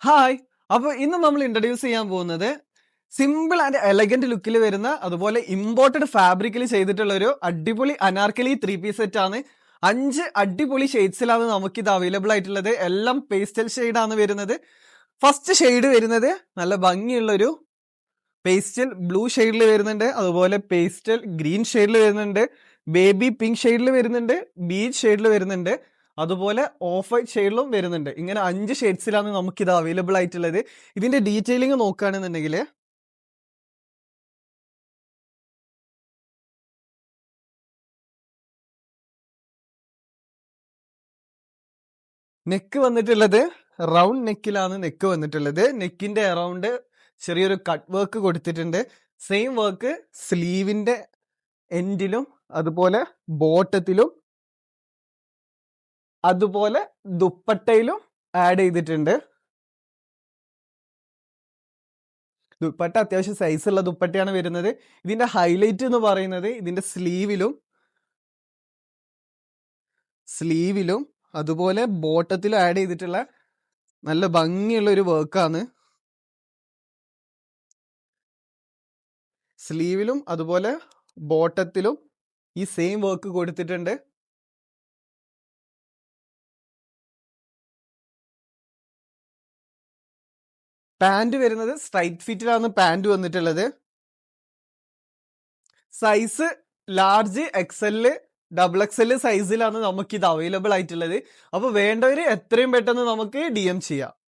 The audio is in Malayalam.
ഹായ്. അപ്പൊ ഇന്ന് നമ്മൾ ഇൻട്രൊഡ്യൂസ് ചെയ്യാൻ പോകുന്നത് സിമ്പിൾ ആൻഡ് എലഗന്റ് ലുക്കിൽ വരുന്ന അതുപോലെ ഇമ്പോർട്ടഡ് ഫാബ്രിക്കിൽ ചെയ്തിട്ടുള്ള ഒരു അടിപൊളി അനാർക്കലി 3 പീസ് സെറ്റ് ആണ്. 5 അടിപൊളി ഷെയ്ഡ്സിലാണ് നമുക്ക് ഇത് അവൈലബിൾ ആയിട്ടുള്ളത്. എല്ലാം പേസ്റ്റൽ ഷെയ്ഡ് ആണ് വരുന്നത്. ഫസ്റ്റ് ഷെയ്ഡ് വരുന്നത് നല്ല ഭംഗിയുള്ള ഒരു പേസ്റ്റൽ ബ്ലൂ ഷെയ്ഡിൽ വരുന്നുണ്ട്, അതുപോലെ പേസ്റ്റൽ ഗ്രീൻ ഷെയ്ഡിൽ വരുന്നുണ്ട്, ബേബി പിങ്ക് ഷെയ്ഡിൽ വരുന്നുണ്ട്, ബീച്ച് ഷെയ്ഡിൽ വരുന്നുണ്ട്, അതുപോലെ ഓഫ് വൈറ്റ് ഷെയ്ഡിലും വരുന്നുണ്ട്. ഇങ്ങനെ 5 ഷെയ്ഡ്സിലാണ് നമുക്ക് ഇത് അവൈലബിൾ ആയിട്ടുള്ളത്. ഇതിന്റെ ഡീറ്റെയിലിംഗ് നോക്കുകയാണെന്നുണ്ടെങ്കിൽ നെക്ക് വന്നിട്ടുള്ളത് റൗണ്ട് നെക്കിലാണ് നെക്ക് വന്നിട്ടുള്ളത്. നെക്കിന്റെ അറൗണ്ട് ചെറിയൊരു കട്ട് വർക്ക് കൊടുത്തിട്ടുണ്ട്. സെയിം വർക്ക് സ്ലീവിന്റെ എൻഡിലും അതുപോലെ ബോട്ടത്തിലും അതുപോലെ ദുപ്പട്ടയിലും ആഡ് ചെയ്തിട്ടുണ്ട്. ദുപ്പട്ട അത്യാവശ്യം സൈസുള്ള ദുപ്പട്ടയാണ് വരുന്നത്. ഇതിന്റെ ഹൈലൈറ്റ് എന്ന് പറയുന്നത് ഇതിന്റെ സ്ലീവിലും അതുപോലെ ബോട്ടത്തിലും ആഡ് ചെയ്തിട്ടുള്ള നല്ല ഭംഗിയുള്ള ഒരു വർക്കാണ്. സ്ലീവിലും അതുപോലെ ബോട്ടത്തിലും ഈ സെയിം വർക്ക് കൊടുത്തിട്ടുണ്ട്. പാന്റ് വരുന്നത് സ്ട്രൈറ്റ് ഫിറ്റിലാണ് പാന്റ് വന്നിട്ടുള്ളത്. Size large, XL, double XL സൈസിലാണ് നമുക്ക് ഇത് അവൈലബിൾ ആയിട്ടുള്ളത്. അപ്പൊ വേണ്ടവര് എത്രയും പെട്ടെന്ന് നമുക്ക് DM ചെയ്യാം.